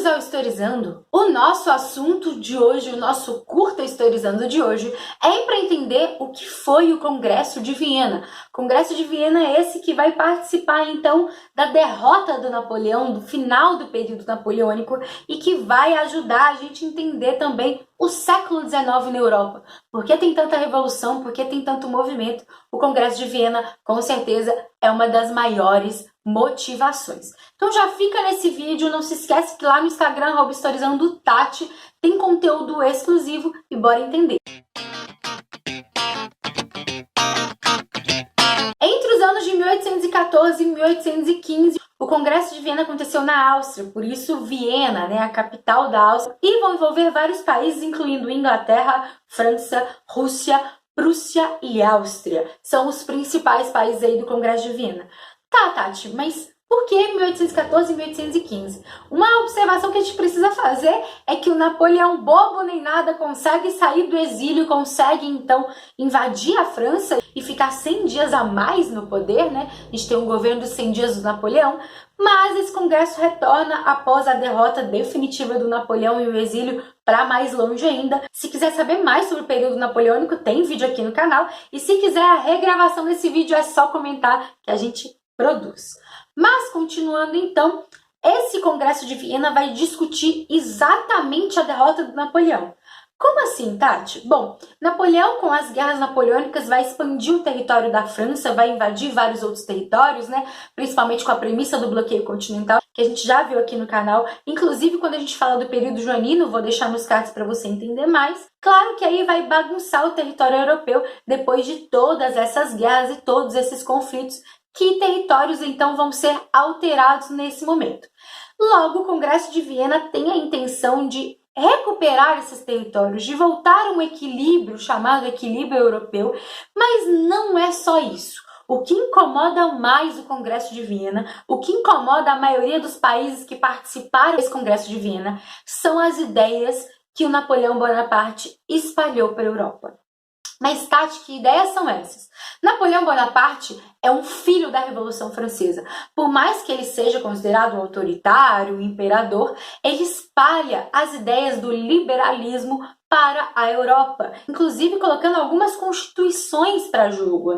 Bem-vindos ao Historizando! O nosso assunto de hoje, o nosso curta Historizando de hoje, é para entender o que foi o Congresso de Viena. O Congresso de Viena é esse que vai participar, então, da derrota do Napoleão, do final do período napoleônico, e que vai ajudar a gente a entender também o século XIX na Europa. Por que tem tanta revolução? Por que tem tanto movimento? O Congresso de Viena, com certeza, é uma das maiores motivações. Então já fica nesse vídeo, não se esquece que lá no Instagram, @historizandotati, tem conteúdo exclusivo e bora entender. Entre os anos de 1814 e 1815, o Congresso de Viena aconteceu na Áustria, por isso Viena, a capital da Áustria, e vão envolver vários países, incluindo Inglaterra, França, Rússia, Prússia e Áustria. São os principais países aí do Congresso de Viena. Tá, Tati, mas por que 1814 e 1815? Uma observação que a gente precisa fazer é que o Napoleão, bobo nem nada, consegue sair do exílio, consegue então invadir a França e ficar 100 dias a mais no poder, né? A gente tem um governo dos 100 dias do Napoleão, mas esse congresso retorna após a derrota definitiva do Napoleão e o exílio para mais longe ainda. Se quiser saber mais sobre o período napoleônico, tem vídeo aqui no canal, e se quiser a regravação desse vídeo é só comentar que a gente produz. Mas, continuando então, esse Congresso de Viena vai discutir exatamente a derrota do Napoleão. Como assim, Tati? Bom, Napoleão, com as guerras napoleônicas, vai expandir o território da França, vai invadir vários outros territórios, principalmente com a premissa do bloqueio continental, que a gente já viu aqui no canal. Inclusive, quando a gente fala do período joanino, vou deixar nos cards para você entender mais. Claro que aí vai bagunçar o território europeu depois de todas essas guerras e todos esses conflitos. Que territórios então vão ser alterados nesse momento? Logo, o Congresso de Viena tem a intenção de recuperar esses territórios, de voltar a um equilíbrio chamado equilíbrio europeu, mas não é só isso. O que incomoda mais o Congresso de Viena, o que incomoda a maioria dos países que participaram desse Congresso de Viena, são as ideias que o Napoleão Bonaparte espalhou pela Europa. Mas, Tati, que ideias são essas? Napoleão Bonaparte é um filho da Revolução Francesa. Por mais que ele seja considerado um autoritário, um imperador, ele espalha as ideias do liberalismo para a Europa, inclusive colocando algumas constituições para jogo,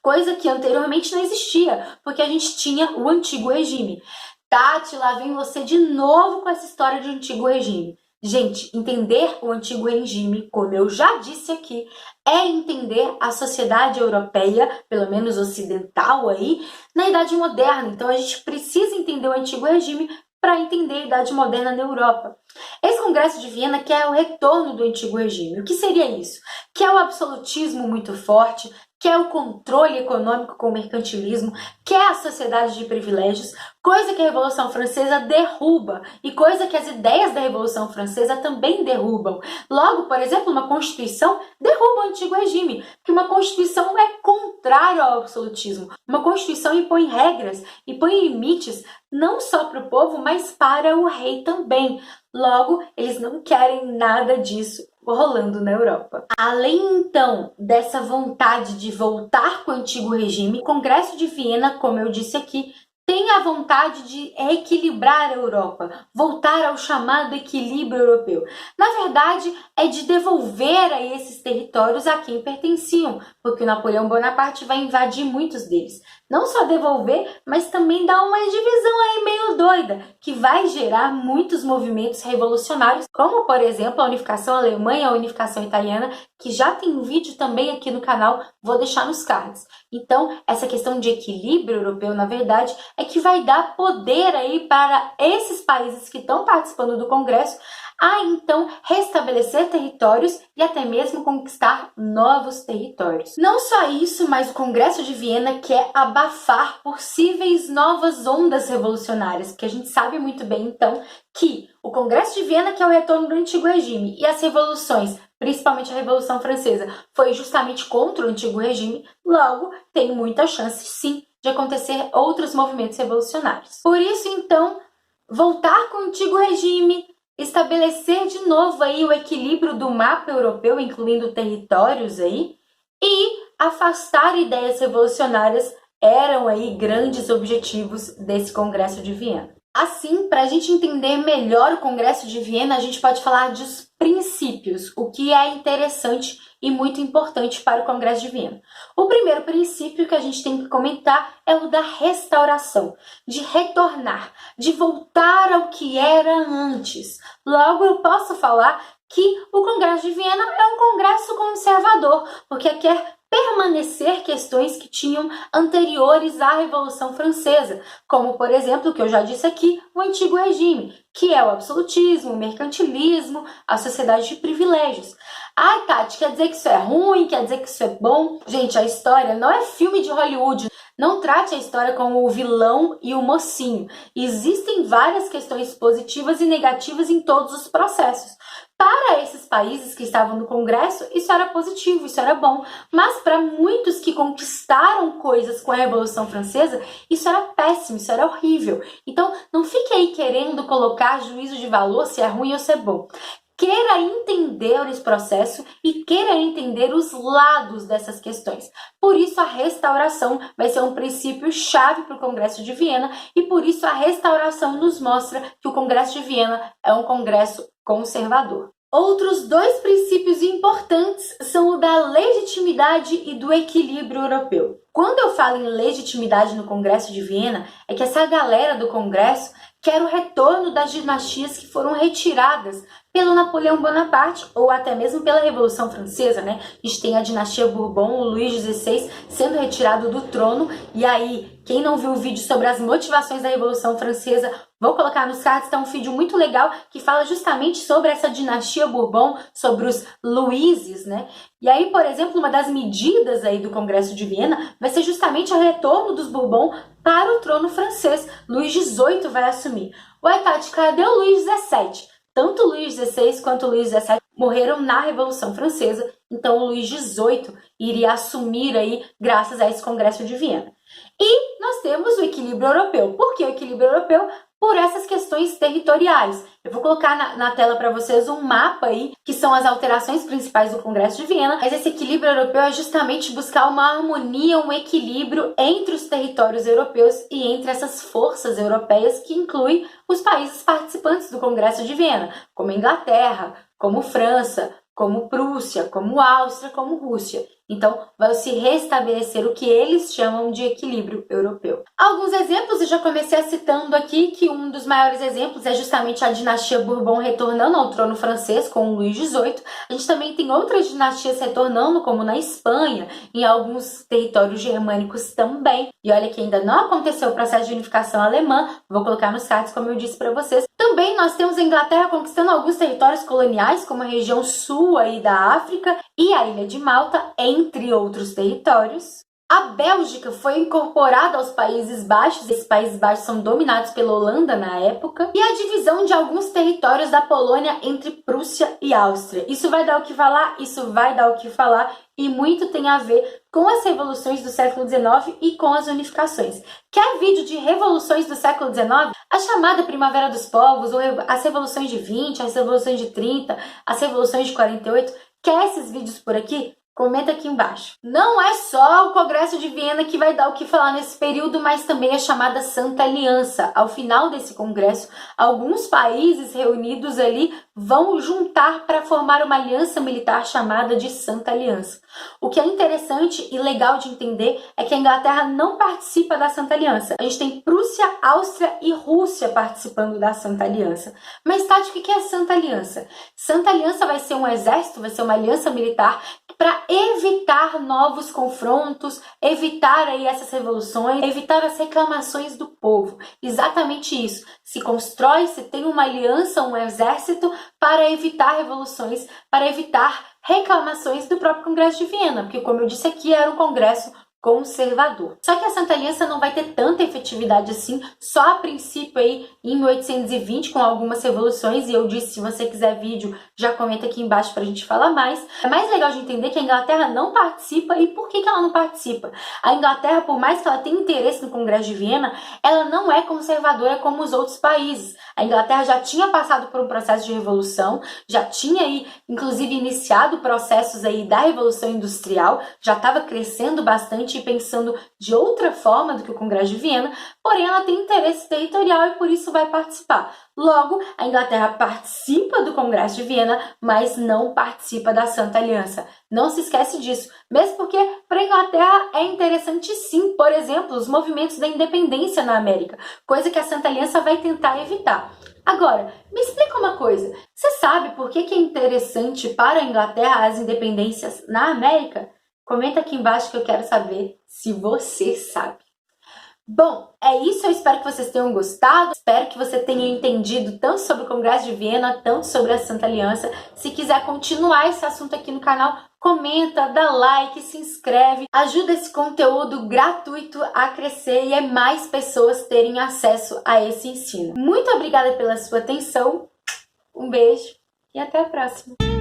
Coisa que anteriormente não existia, porque a gente tinha o Antigo Regime. Tati, lá vem você de novo com essa história de Antigo Regime. Gente, entender o Antigo Regime, como eu já disse aqui, é entender a sociedade europeia, pelo menos ocidental aí, na Idade Moderna. Então a gente precisa entender o Antigo Regime para entender a Idade Moderna na Europa. Esse Congresso de Viena quer o retorno do Antigo Regime. O que seria isso? Quer o absolutismo muito forte, quer o controle econômico com o mercantilismo, quer a sociedade de privilégios, coisa que a Revolução Francesa derruba e coisa que as ideias da Revolução Francesa também derrubam. Logo, por exemplo, uma Constituição derruba o Antigo Regime, porque uma Constituição é contrária ao absolutismo. Uma Constituição impõe regras, impõe limites, não só para o povo, mas para o rei também. Logo, eles não querem nada disso rolando na Europa. Além, então, dessa vontade de voltar com o Antigo Regime, o Congresso de Viena, como eu disse aqui, tem a vontade de equilibrar a Europa, voltar ao chamado equilíbrio europeu. Na verdade, é de devolver a esses territórios a quem pertenciam, porque o Napoleão Bonaparte vai invadir muitos deles. Não só devolver, mas também dar uma divisão aí meio doida, que vai gerar muitos movimentos revolucionários, como, por exemplo, a unificação alemã e a unificação italiana, que já tem um vídeo também aqui no canal, vou deixar nos cards. Então, essa questão de equilíbrio europeu, na verdade, é que vai dar poder aí para esses países que estão participando do Congresso a, então, restabelecer territórios e até mesmo conquistar novos territórios. Não só isso, mas o Congresso de Viena quer abafar possíveis novas ondas revolucionárias, porque a gente sabe muito bem, então, que o Congresso de Viena quer o retorno do Antigo Regime e as revoluções, principalmente a Revolução Francesa, foi justamente contra o Antigo Regime, logo, tem muita chance, sim, de acontecer outros movimentos revolucionários. Por isso, então, voltar com o Antigo Regime, estabelecer de novo aí o equilíbrio do mapa europeu, incluindo territórios aí, e afastar ideias revolucionárias eram aí grandes objetivos desse Congresso de Viena. Assim, para a gente entender melhor o Congresso de Viena, a gente pode falar dos princípios, o que é interessante e muito importante para o Congresso de Viena. O primeiro princípio que a gente tem que comentar é o da restauração, de retornar, de voltar ao que era antes. Logo, eu posso falar que o Congresso de Viena é um congresso conservador, porque quer permanecer questões que tinham anteriores à Revolução Francesa, como, por exemplo, o que eu já disse aqui, o Antigo Regime, que é o absolutismo, o mercantilismo, a sociedade de privilégios. Ai, Tati, quer dizer que isso é ruim? Quer dizer que isso é bom? Gente, a história não é filme de Hollywood. Não trate a história como o vilão e o mocinho. Existem várias questões positivas e negativas em todos os processos. Para esses países que estavam no Congresso, isso era positivo, isso era bom. Mas para muitos que conquistaram coisas com a Revolução Francesa, isso era péssimo, isso era horrível. Então, não fique aí querendo colocar juízo de valor se é ruim ou se é bom. Queira entender esse processo e queira entender os lados dessas questões. Por isso, a restauração vai ser um princípio-chave para o Congresso de Viena e por isso a restauração nos mostra que o Congresso de Viena é um congresso conservador. Outros dois princípios importantes são o da legitimidade e do equilíbrio europeu. Quando eu falo em legitimidade no Congresso de Viena, é que essa galera do Congresso quer o retorno das dinastias que foram retiradas pelo Napoleão Bonaparte ou até mesmo pela Revolução Francesa, né? A gente tem a dinastia Bourbon, o Luís XVI sendo retirado do trono. E aí, quem não viu o vídeo sobre as motivações da Revolução Francesa, vou colocar nos cards, tá um vídeo muito legal que fala justamente sobre essa dinastia Bourbon, sobre os Luíses, né? E aí, por exemplo, uma das medidas aí do Congresso de Viena vai ser justamente o retorno dos Bourbon para o trono francês. Luís XVIII vai assumir. Ué, Tati, cadê o Luís XVII? Tanto Luís XVI quanto Luís XVII morreram na Revolução Francesa, então o Luís XVIII iria assumir aí graças a esse Congresso de Viena. E nós temos o equilíbrio europeu. Por que o equilíbrio europeu? Por essas questões territoriais. Eu vou colocar na tela para vocês um mapa aí, que são as alterações principais do Congresso de Viena, mas esse equilíbrio europeu é justamente buscar uma harmonia, um equilíbrio entre os territórios europeus e entre essas forças europeias que incluem os países participantes do Congresso de Viena, como Inglaterra, como França, como Prússia, como Áustria, como Rússia. Então, vai se restabelecer o que eles chamam de equilíbrio europeu. Alguns exemplos, eu já comecei citando aqui que um dos maiores exemplos é justamente a dinastia Bourbon retornando ao trono francês com o Luís XVIII. A gente também tem outras dinastias retornando, como na Espanha, em alguns territórios germânicos também. E olha que ainda não aconteceu o processo de unificação alemã, vou colocar nos cards, como eu disse para vocês. Também nós temos a Inglaterra conquistando alguns territórios coloniais, como a região sul aí da África e a Ilha de Malta, entre outros territórios. A Bélgica foi incorporada aos Países Baixos, esses Países Baixos são dominados pela Holanda na época, e a divisão de alguns territórios da Polônia entre Prússia e Áustria. Isso vai dar o que falar, isso vai dar o que falar, e muito tem a ver com as revoluções do século XIX e com as unificações. Quer vídeo de revoluções do século XIX? A chamada Primavera dos Povos, ou as revoluções de 20, as revoluções de 30, as revoluções de 48, quer esses vídeos por aqui? Comenta aqui embaixo. Não é só o Congresso de Viena que vai dar o que falar nesse período, mas também a chamada Santa Aliança. Ao final desse congresso, alguns países reunidos ali vão juntar para formar uma aliança militar chamada de Santa Aliança. O que é interessante e legal de entender é que a Inglaterra não participa da Santa Aliança. A gente tem Prússia, Áustria e Rússia participando da Santa Aliança. Mas, Tati, o que é a Santa Aliança? Santa Aliança vai ser um exército, vai ser uma aliança militar para evitar novos confrontos, evitar aí essas revoluções, evitar as reclamações do povo. Exatamente isso. Se constrói, se tem uma aliança, um exército para evitar revoluções, para evitar reclamações do próprio Congresso de Viena, porque, como eu disse aqui, era um congresso conservador. Só que a Santa Aliança não vai ter tanta efetividade assim, só a princípio aí em 1820, com algumas revoluções, e eu disse, se você quiser vídeo, já comenta aqui embaixo pra gente falar mais. É mais legal de entender que a Inglaterra não participa, e por que ela não participa? A Inglaterra, por mais que ela tenha interesse no Congresso de Viena, ela não é conservadora como os outros países. A Inglaterra já tinha passado por um processo de revolução, já tinha aí, inclusive, iniciado processos aí da Revolução Industrial, já estava crescendo bastante e pensando de outra forma do que o Congresso de Viena, porém ela tem interesse territorial e por isso vai participar. Logo, a Inglaterra participa do Congresso de Viena, mas não participa da Santa Aliança. Não se esquece disso, mesmo porque para a Inglaterra é interessante sim, por exemplo, os movimentos da independência na América, coisa que a Santa Aliança vai tentar evitar. Agora, me explica uma coisa, você sabe por que é interessante para a Inglaterra as independências na América? Comenta aqui embaixo que eu quero saber se você sabe. Bom, é isso, eu espero que vocês tenham gostado, espero que você tenha entendido tanto sobre o Congresso de Viena, tanto sobre a Santa Aliança. Se quiser continuar esse assunto aqui no canal, comenta, dá like, se inscreve, ajuda esse conteúdo gratuito a crescer e a mais pessoas terem acesso a esse ensino. Muito obrigada pela sua atenção, um beijo e até a próxima!